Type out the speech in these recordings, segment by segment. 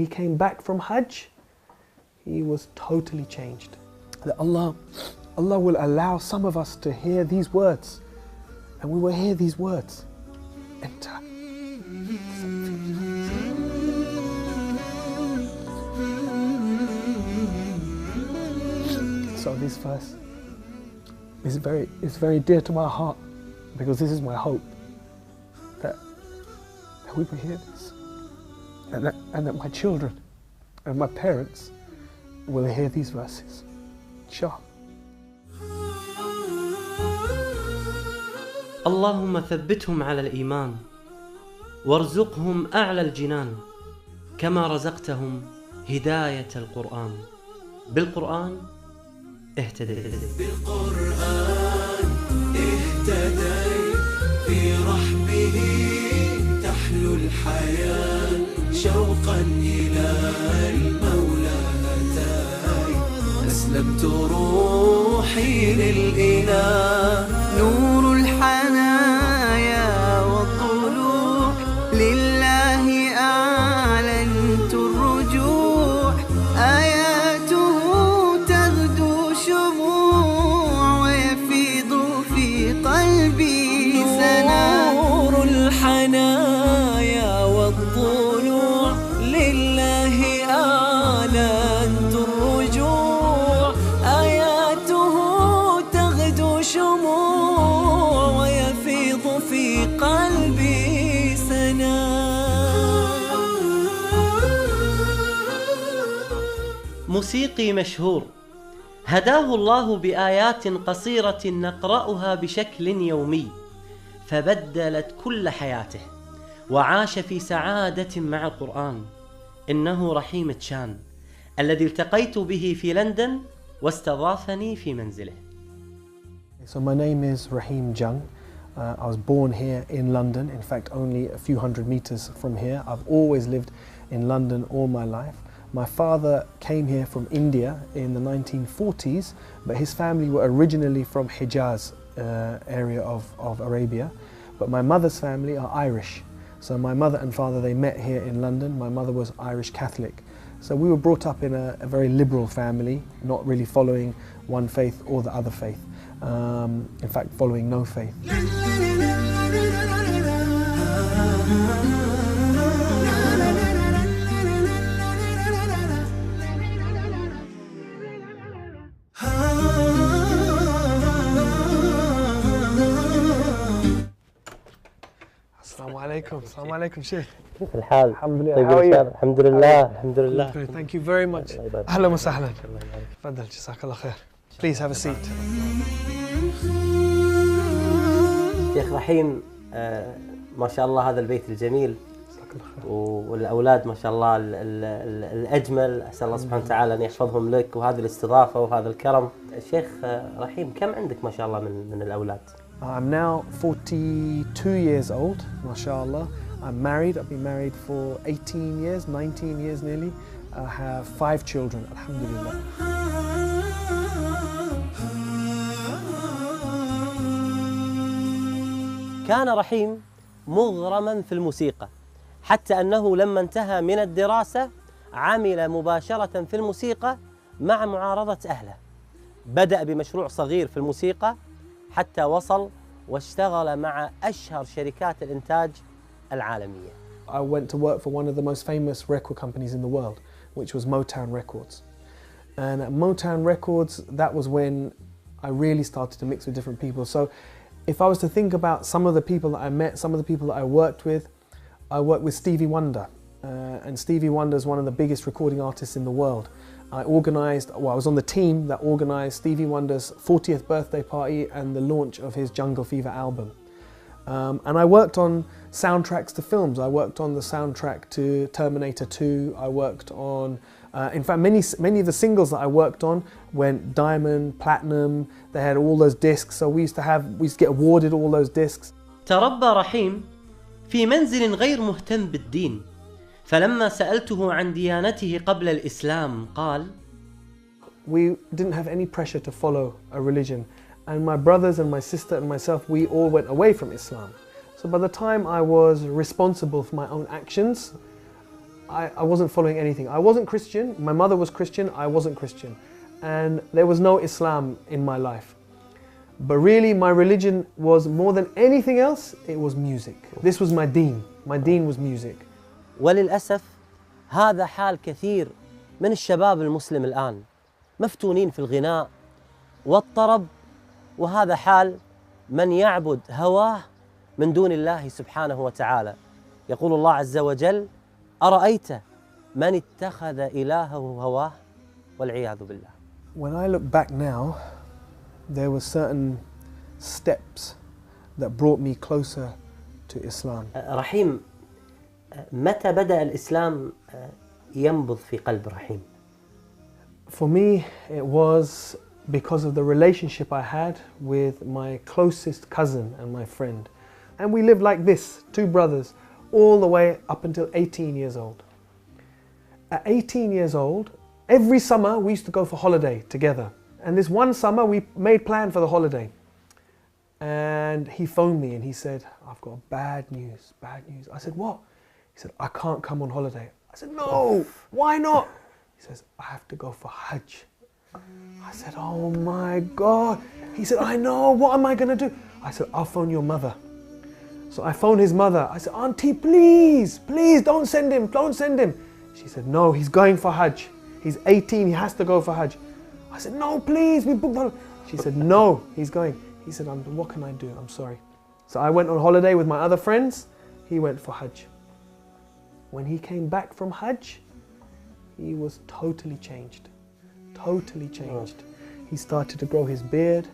He came back from Hajj, he was totally changed. That Allah will allow some of us to hear these words, and we will hear these words. Enter. So this verse is very dear to my heart, because this is my hope that we will hear this, and that my children and my parents will hear these verses. Inshallah. اللهم ثبتهم على الإيمان وارزقهم أعلى الجنان كما رزقتهم هداية القرآن. بالقرآن اهتديت. بالقرآن اهتديت، في رحمه تحلو الحياة، شوقا إلى المولى هداي، أسلمت روحي للإله، نور الحنايا والطلوع، لله أعلنت الرجوع، آياته تغدو شموع، ويفيض في قلبي سنا، نور الحنايا والطلوع، لله أعلنت الرجوع، آياته تغدو شموع، ويفيض في قلبي سنا. موسيقي مشهور هداه الله بآيات قصيرة نقرأها بشكل يومي، فبدلت كل حياته وعاش في سعادة مع القرآن. إنه رحيم تشان الذي التقيت به في لندن واستضافني في منزله. So my name is Rahim Jung. I was born here in London, in fact only a few hundred meters from here. I've always lived in London all my life. My father came here from India in the 1940s, but his family were originally from Hijaz area of Arabia. But my mother's family are Irish. So my mother and father, they met here in London. My mother was Irish Catholic. So we were brought up in a very liberal family, not really following one faith or the other faith. In fact, following no faith. Assalamu alaikum, Sheikh. كيف الحال؟ الحمد لله. طيب How are you? الحمد لله الحمد لله. Thank you very much. أهلا وسهلا. تفضل جزاك الله خير. Please have a seat. شيخ رحيم، ما شاء الله هذا البيت الجميل والأولاد ما شاء الله الأجمل، أسأل الله سبحانه وتعالى أن يحفظهم لك، وهذه الاستضافة وهذا الكرم. الشيخ رحيم، كم عندك ما شاء الله من الأولاد؟ I'm now 42 years old, mashallah. I'm married. I've been married for 18 years, 19 years nearly. I have 5 children, alhamdulillah. كان رحيم مغرما في الموسيقى، حتى أنه لما انتهى من الدراسة عمل مباشرة في الموسيقى مع معارضة أهله. بدأ بمشروع صغير في الموسيقى حتى وصل واشتغل مع أشهر شركات الإنتاج العالمية. I went to work for one of the most famous record companies in the world, which was Motown Records. And at Motown Records, that was when I really started to mix with different people. So if I was to think about some of the people that I met, some of the people that I worked with Stevie Wonder. And Stevie Wonder is one of the biggest recording artists in the world. I was on the team that organised Stevie Wonder's 40th birthday party and the launch of his Jungle Fever album. And I worked on soundtracks to films. I worked on the soundtrack to Terminator 2. I worked on, in fact, many of the singles that I worked on went diamond, platinum. They had all those discs. So we used to get awarded all those discs. تربى رحيم في منزل غير مهتم بالدين، فلما سألته عن ديانته قبل الإسلام قال: We didn't have any pressure to follow a religion, and my brothers and my sister and myself, we all went away from Islam. So by the time I was responsible for my own actions, I wasn't following anything. I wasn't Christian, my mother was Christian, I wasn't Christian. And there was no Islam in my life. But really my religion was more than anything else, it was music. This was my deen. My deen was music. وللأسف هذا حال كثير من الشباب المسلم الآن، مفتونين في الغناء والطرب، وهذا حال من يعبد هواه من دون الله سبحانه وتعالى. يقول الله عز وجل: أرأيت من اتخذ إلهه هواه والعياذ بالله. When I look back now, there were certain steps that brought me closer to Islam. رحيم، متى بدأ الإسلام ينبض في قلب رحيم؟ For me, it was because of the relationship I had with my closest cousin and my friend. And we lived like this, two brothers, all the way up until 18 years old. At 18 years old, every summer we used to go for holiday together. And this one summer we made plan for the holiday. And he phoned me and he said, I've got bad news, bad news. I said, what? He said, I can't come on holiday. I said, no, why not? He says, I have to go for Hajj. I said, oh my God. He said, I know, what am I going to do? I said, I'll phone your mother. So I phoned his mother. I said, Auntie, please, please don't send him, don't send him. She said, no, he's going for Hajj. He's 18, he has to go for Hajj. I said, no, please, we booked the... She said, no, he's going. He said, what can I do? I'm sorry. So I went on holiday with my other friends. He went for Hajj. When he came back from Hajj, he was totally changed. Totally changed. He started to grow his beard.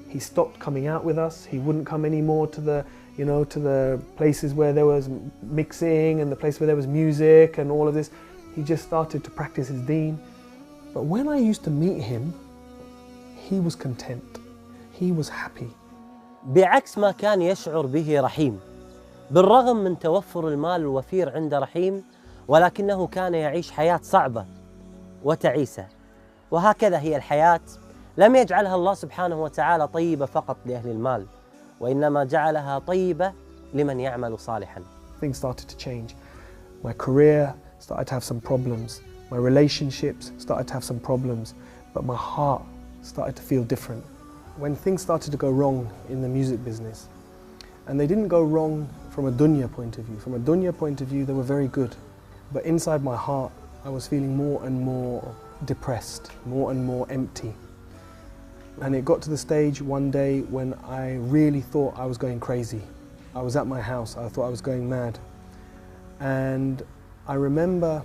He stopped coming out with us. He wouldn't come anymore to the, to the places where there was mixing and the place where there was music and all of this. He just started to practice his deen. But when I used to meet him, he was content. He was happy. بعكس ما كان يشعر به رحيم، بالرغم من توفر المال الوفير عند رحيم، ولكنه كان يعيش حياة صعبة وتعيسة. وهكذا هي الحياة، لم يجعلها الله سبحانه وتعالى طيبة فقط لأهل المال، وإنما جعلها طيبة لمن يعمل صالحا. Things started to change. My career started to have some problems. My relationships started to have some problems. But my heart started to feel different. When things started to go wrong in the music business, and they didn't go wrong from a dunya point of view. From a dunya point of view, they were very good. But inside my heart, I was feeling more and more depressed, more and more empty. And it got to the stage one day when I really thought I was going crazy. I was at my house, I thought I was going mad. And I remember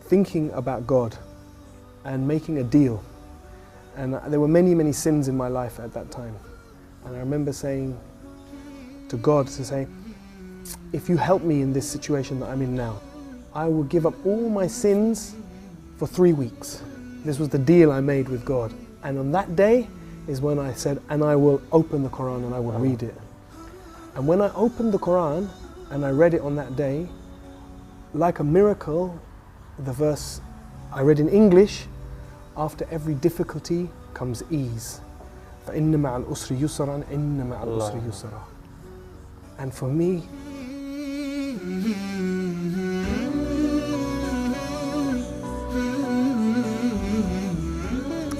thinking about God and making a deal. And there were many, many sins in my life at that time. And I remember saying to God, if you help me in this situation that I'm in now, I will give up all my sins for 3 weeks. This was the deal I made with God. And on that day is when I said, and I will open the Quran and I will read it. And when I opened the Quran and I read it on that day, like a miracle, the verse I read in English, after every difficulty comes ease. فَإِنَّ مَعَ الْأُسْرِ يُسْرًا إِنَّ مَعَ الْأُسْرِ يُسْرًا. And for me,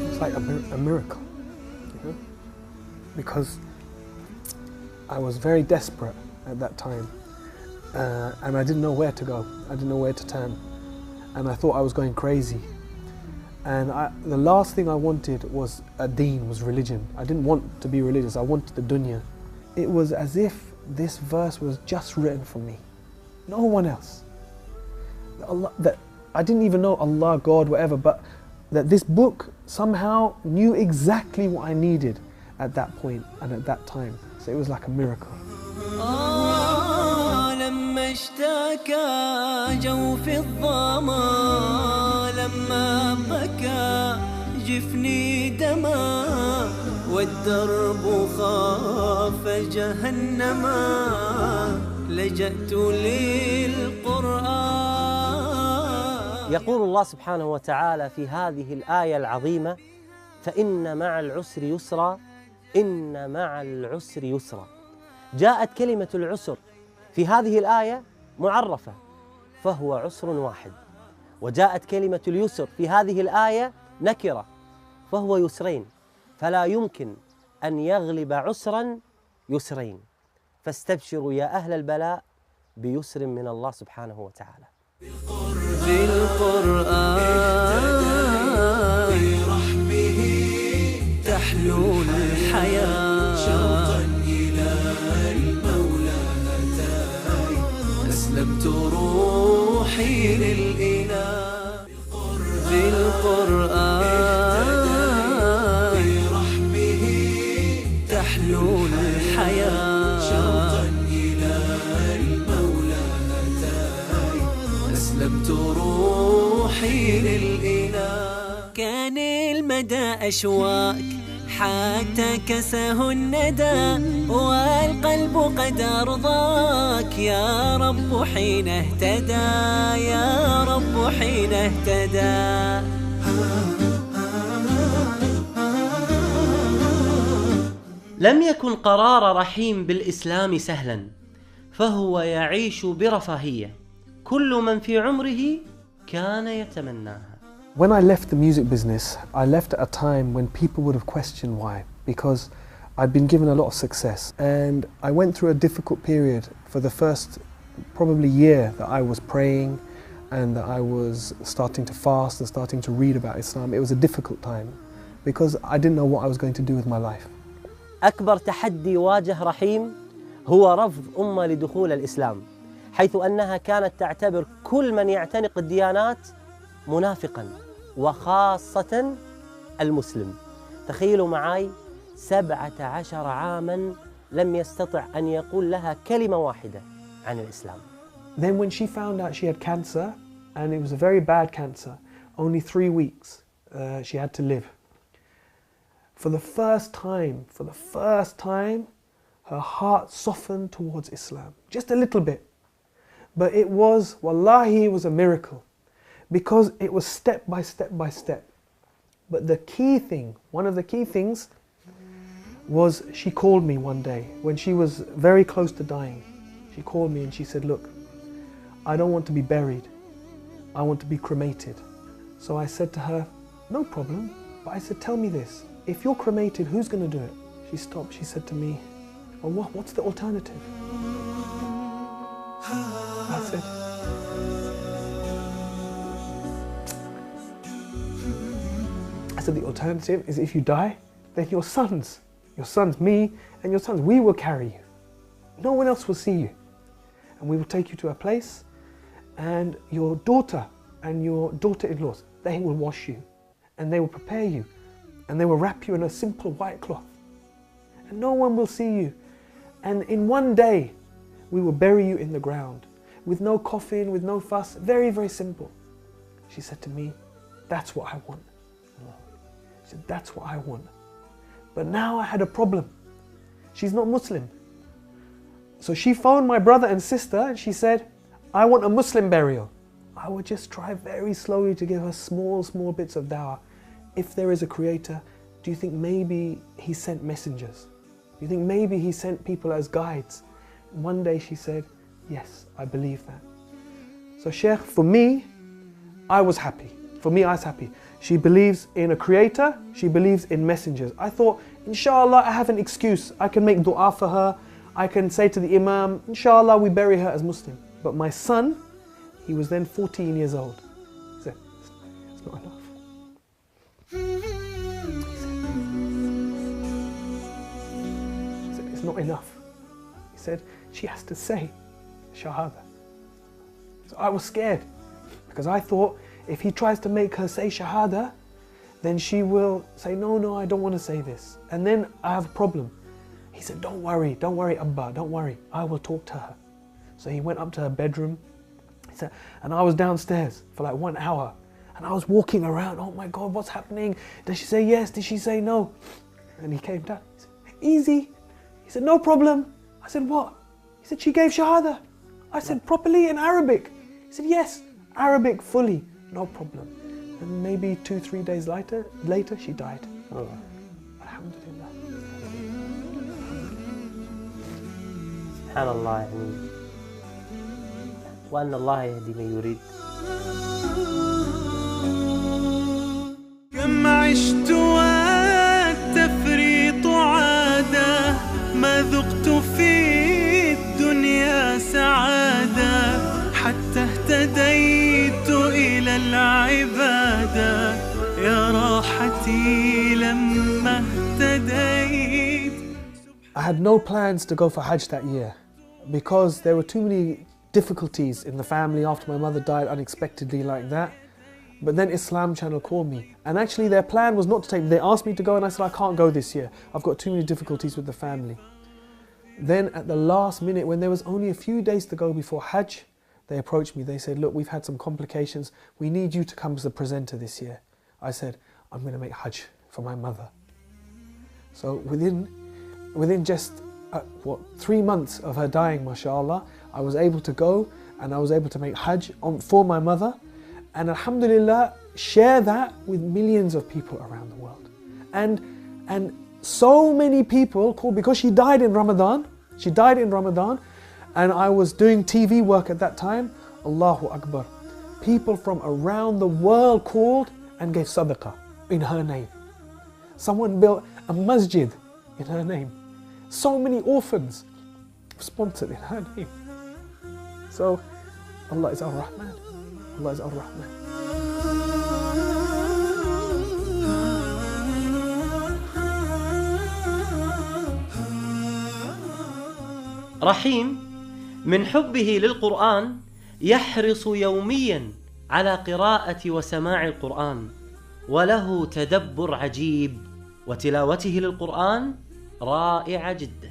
it's like a miracle, because I was very desperate at that time, and I didn't know where to go. I didn't know where to turn, and I thought I was going crazy. And the last thing I wanted was a deen, was religion. I didn't want to be religious, I wanted the dunya. It was as if this verse was just written for me, no one else. That I didn't even know Allah, God, whatever, but that this book somehow knew exactly what I needed at that point and at that time. So it was like a miracle. لما اشتكى جوف الظما لما بكى جفني دما والدرب خاف جهنما لجأت للقرآن. يقول الله سبحانه وتعالى في هذه الآية العظيمة: فإن مع العسر يسرا إن مع العسر يسرا. جاءت كلمة العسر في هذه الآية معرفة، فهو عسر واحد. وجاءت كلمة اليسر في هذه الآية نكرة، فهو يسرين، فلا يمكن أن يغلب عسرا يسرين. فاستبشروا يا أهل البلاء بيسر من الله سبحانه وتعالى. بالقرآن برحمه تحلو الحياة، شوقا إلى المولى هتاي أسلمت روحي للإله. بالقرآن برحمه تحلو الحياة، شوقا إلى المولى هتاي أسلمت روحي للإله. كان المدى أشواك حتى كسه الندى، والقلب قد أرضاك يا رب حين اهتدى، يا رب حين اهتدى. لم يكن قرار رحيم بالإسلام سهلا، فهو يعيش برفاهية كل من في عمره كان يتمناها. When I left the music business, I left at a time when people would have questioned why, because I'd been given a lot of success, and I went through a difficult period for the first probably year that I was praying and that I was starting to fast and starting to read about Islam. It was a difficult time because I didn't know what I was going to do with my life. أكبر تحدي واجه رحيم هو رفض أمة لدخول الإسلام، حيث أنها كانت تعتبر كل من يعتنق الديانات منافقاً، وخاصة المسلم. تخيلوا معي 17 عاماً لم يستطع أن يقول لها كلمة واحدة عن الإسلام. Then when she found out she had cancer, and it was a very bad cancer, only 3 weeks she had to live. For the first time, her heart softened towards Islam, just a little bit. But it was, wallahi, it was a miracle, because it was step by step by step. But the key thing, one of the key things, was she called me one day when she was very close to dying. She called me and she said, look, I don't want to be buried. I want to be cremated. So I said to her, no problem. But I said, tell me this, if you're cremated, who's going to do it? She stopped, she said to me, well, what's the alternative? I said, the alternative is if you die, then your sons, me and your sons, we will carry you. No one else will see you. And we will take you to a place, and your daughter and your daughter-in-laws, they will wash you, and they will prepare you, and they will wrap you in a simple white cloth. And no one will see you. And in one day, we will bury you in the ground, with no coffin, with no fuss, very, very simple. She said to me, that's what I want. She said, that's what I want. But now I had a problem. She's not Muslim. So she phoned my brother and sister and she said, I want a Muslim burial. I would just try very slowly to give her small bits of dawah. If there is a creator, do you think maybe he sent messengers? Do you think maybe he sent people as guides? And one day she said, yes, I believe that. So Sheikh, for me, I was happy. For me, I was happy. She believes in a creator, she believes in messengers. I thought, inshallah, I have an excuse. I can make dua for her. I can say to the imam, inshallah, we bury her as Muslim. But my son, he was then 14 years old. He said, it's not enough. He said, it's not enough. He said, she has to say Shahada. So I was scared because I thought if he tries to make her say Shahada, then she will say, no, I don't want to say this. And then I have a problem. He said, don't worry, Abba, don't worry. I will talk to her. So he went up to her bedroom. He said, and I was downstairs for like 1 hour. And I was walking around, oh my God, what's happening? Did she say yes? Did she say no? And he came down. He said, easy. He said, no problem. I said, what? He said, she gave Shahada. I said, properly in Arabic? He said, yes, Arabic fully, no problem. And maybe 2-3 days later, she died. Oh. Alhamdulillah. سبحان الله. يعني وأن الله يهدي من يريد. كم عشت والتفريط عادة، ما ذقت في الدنيا سعادة، حتى اهتديت إلى العبادة، يا راحتي لما اهتديت. I had no plans to go for Hajj that year because there were too many difficulties in the family after my mother died unexpectedly like that. But then Islam Channel called me, and actually their plan was not to take me. They asked me to go and I said, I can't go this year. I've got too many difficulties with the family. Then at the last minute, when there was only a few days to go before Hajj, they approached me. They said, look, we've had some complications. We need you to come as a presenter this year. I said, I'm going to make Hajj for my mother. So within just 3 months of her dying, mashallah, I was able to go and I was able to make Hajj for my mother, and alhamdulillah share that with millions of people around the world. And so many people called, because she died in Ramadan, and I was doing TV work at that time. Allahu Akbar. People from around the world called and gave sadaqah in her name. Someone built a masjid in her name. So many orphans sponsored in her name. So Allah is Ar-Rahman. Allah is Ar-Rahman. رحيم من حبه للقرآن يحرص يوميا على قراءة وسماع القرآن، وله تدبر عجيب، وتلاوته للقرآن رائعة جدا.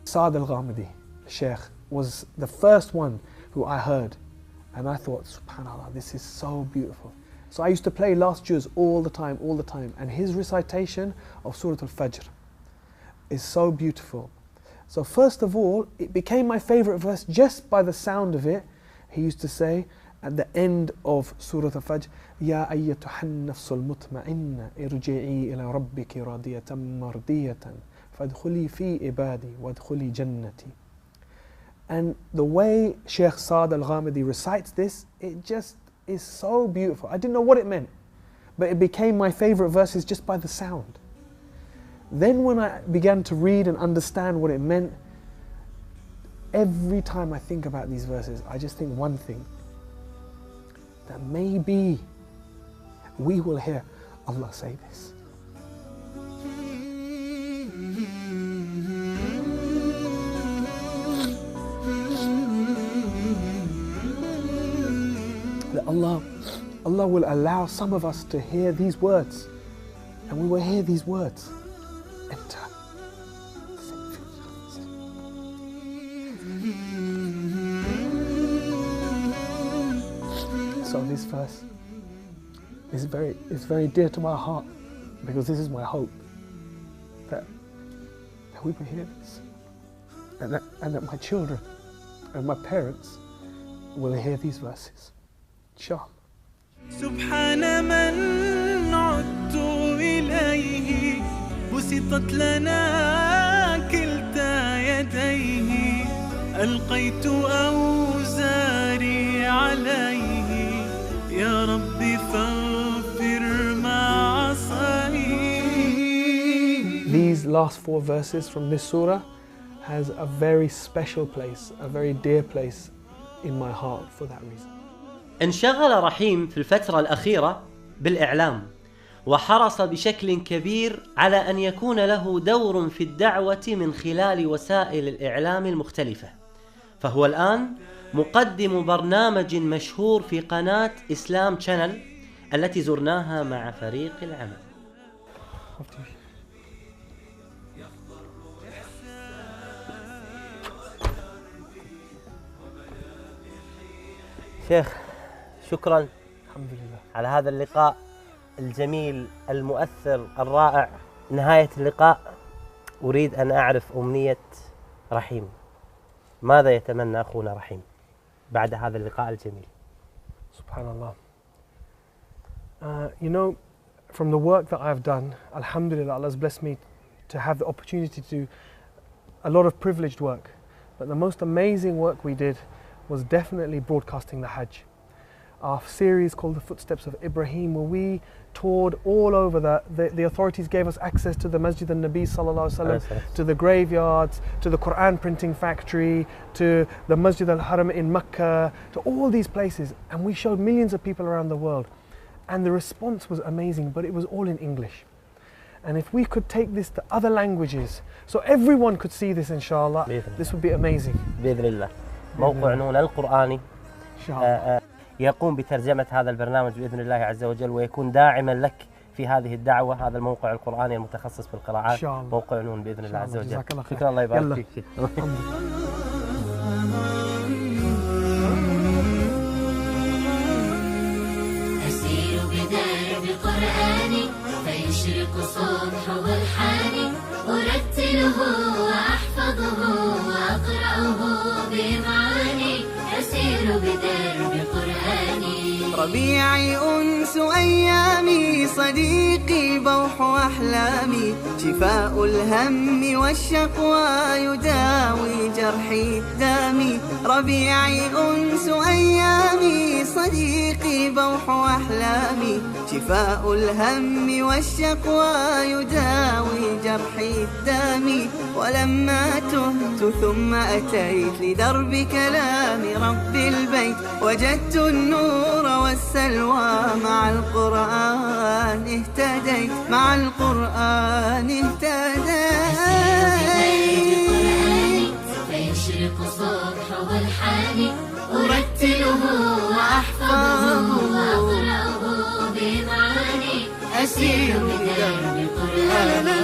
Saad al-Ghamidi, Sheikh, was the first one who I heard, and I thought, subhanAllah, this is so beautiful. So I used to play last juz all the time, and his recitation of Surah Al-Fajr is so beautiful. So first of all, it became my favorite verse just by the sound of it. He used to say at the end of Surah Al-Fajr, Ya ayyatuhan nafsul mutma'inna irji'i ila rabbiki radiyatan mardiyatan fadkhuli fi ibadi wadkhuli jannati. And the way Sheikh Saad al-Ghamidi recites this, it just is so beautiful. I didn't know what it meant, but it became my favorite verses just by the sound. Then when I began to read and understand what it meant, every time I think about these verses, I just think one thing, that maybe we will hear Allah say this. That Allah will allow some of us to hear these words, and we will hear these words enter. So this verse is very dear to my heart, because this is my hope, that we will hear this, and that my children and my parents will hear these verses. Inshallah. سبحان من عدت إليه بسطت لنا كلتا يديه ألقيت أوزاري عليه يا ربي فاغفر ما عصيت. These last 4 verses from this surah has a very special place, a very dear place in my heart for that reason. انشغل رحيم في الفترة الأخيرة بالإعلام، وحرص بشكل كبير على أن يكون له دور في الدعوة من خلال وسائل الإعلام المختلفة، فهو الآن مقدم برنامج مشهور في قناة إسلام شانل التي زرناها مع فريق العمل. شيخ، شكرا الحمد لله على هذا اللقاء الجميل المؤثر الرائع. نهاية اللقاء أريد أن أعرف أمنية رحيم. ماذا يتمنى أخونا رحيم بعد هذا اللقاء الجميل؟ Subhanallah. You know, from the work that I've done, alhamdulillah, Allah has blessed me to have the opportunity to do a lot of privileged work. But the most amazing work we did was definitely broadcasting the Hajj. Our series called The Footsteps of Ibrahim, where we toured all over. The authorities gave us access to the Masjid al-Nabi sallallahu alaihi wasallam, to the graveyards, to the Quran printing factory, to the Masjid al-Haram in Mecca, to all these places. And we showed millions of people around the world. And the response was amazing, but it was all in English. And if we could take this to other languages, so everyone could see this inshallah, this would be amazing. بإذن الله. موقع نون القرآني إن شاء الله. يقوم بترجمة هذا البرنامج بإذن الله عز وجل، ويكون داعما لك في هذه الدعوة. هذا الموقع القرآني المتخصص في القراءات، موقع نون بإذن الله عز وجل. شكرا، الله يبارك فيك. أسير بدرب قرآني فيشرق صبحه الحاني، أرتله وأحفظه وأقرأه بمعاني. أسير بدرب قرآني. ربيعي أنس أيامي، صديقي بوح أحلامي، شفاء الهم والشقوى يداوي جرحي دامي. ربيعي أنس أيامي، صديقي بوح أحلامي، شفاء الهم والشقوى يداوي جرحي دامي. ولما تهت ثم أتيت لدرب كلام رب البيت، وجدت النور والسلوى مع القرآن اهتديت، مع القرآن اهتديت. فيشرق صبحه الحاني، أرتله وأحفظه وأقرأه بمعاني. أسير بدرب قرآني.